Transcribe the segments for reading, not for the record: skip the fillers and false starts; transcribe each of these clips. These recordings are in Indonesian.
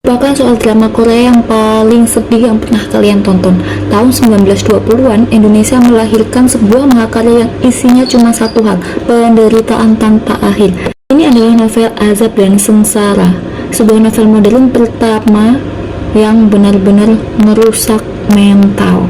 Bahkan soal drama Korea yang paling sedih yang pernah kalian tonton. Tahun 1920-an, Indonesia melahirkan sebuah mahakarya yang isinya cuma satu hal, penderitaan tanpa akhir. Ini adalah novel Azab dan Sengsara, sebuah novel modern pertama yang benar-benar merusak mental.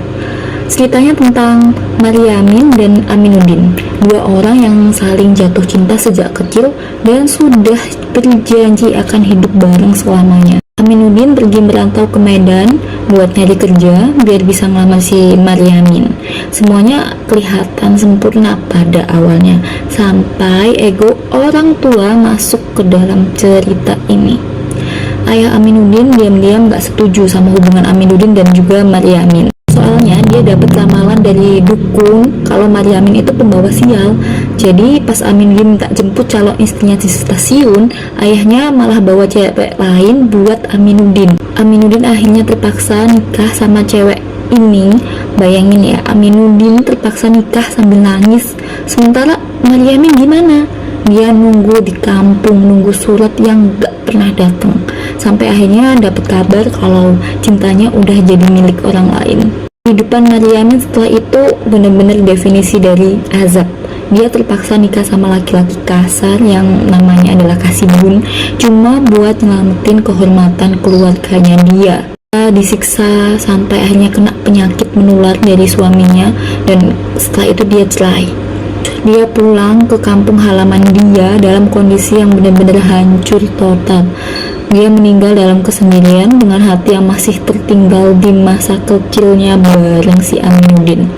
Ceritanya tentang Maryamin dan Aminuddin, dua orang yang saling jatuh cinta sejak kecil dan sudah berjanji akan hidup bareng selamanya. Aminuddin pergi merantau ke Medan buat nyari kerja biar bisa ngelamar si Maryamin. Semuanya kelihatan sempurna pada awalnya, sampai ego orang tua masuk ke dalam cerita ini. Ayah Aminuddin diam-diam gak setuju sama hubungan Aminuddin dan juga Maryamin. Soalnya dia dapat ramalan dari dukun kalau Maryamin itu pembawa sial. Jadi pas Aminuddin minta jemput calon istrinya di stasiun, ayahnya malah bawa cewek lain buat Aminuddin. Aminuddin akhirnya terpaksa nikah sama cewek ini. Bayangin ya, Aminuddin terpaksa nikah sambil nangis. Sementara Maryamin gimana? Dia nunggu di kampung, nunggu surat yang gak pernah datang, sampai akhirnya dapat kabar kalau cintanya udah jadi milik orang lain. Kehidupan Maryamin setelah itu benar-benar definisi dari azab. Dia terpaksa nikah sama laki-laki kasar yang namanya adalah Kasibun, cuma buat nyelamatin kehormatan keluarganya dia. Dia disiksa sampai akhirnya kena penyakit menular dari suaminya, dan setelah itu dia cerai. Dia pulang ke kampung halaman dia dalam kondisi yang benar-benar hancur total. Dia meninggal dalam kesendirian dengan hati yang masih tertinggal di masa kecilnya bareng si Aminuddin.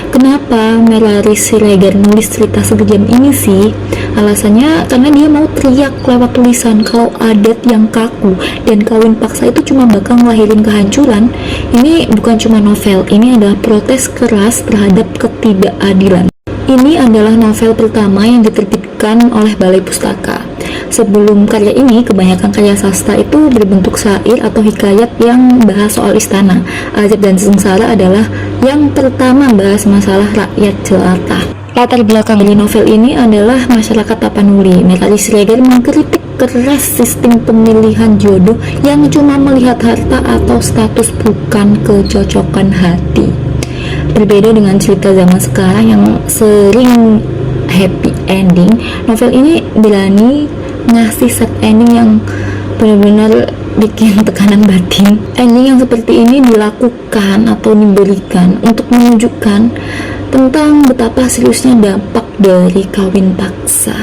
Kenapa Melari Siregar nulis cerita sekejam ini sih? Alasannya karena dia mau teriak lewat tulisan kalau adat yang kaku dan kawin paksa itu cuma bakal ngelahirin kehancuran. Ini bukan cuma novel, ini adalah protes keras terhadap ketidakadilan. Ini adalah novel pertama yang diterbitkan oleh Balai Pustaka. Sebelum karya ini, kebanyakan karya sastra itu berbentuk syair atau hikayat yang bahas soal istana. Azab dan Sengsara adalah yang pertama bahas masalah rakyat jelata. Latar belakang dari novel ini adalah masyarakat Tapanuli. Melari Siregar mengkritik keras sistem pemilihan jodoh yang cuma melihat harta atau status, bukan kecocokan hati. Berbeda dengan cerita zaman sekarang yang sering happy ending, novel ini berani ngasih set ending yang benar-benar bikin tekanan batin. Ending yang seperti ini dilakukan atau diberikan untuk menunjukkan tentang betapa seriusnya dampak dari kawin paksa.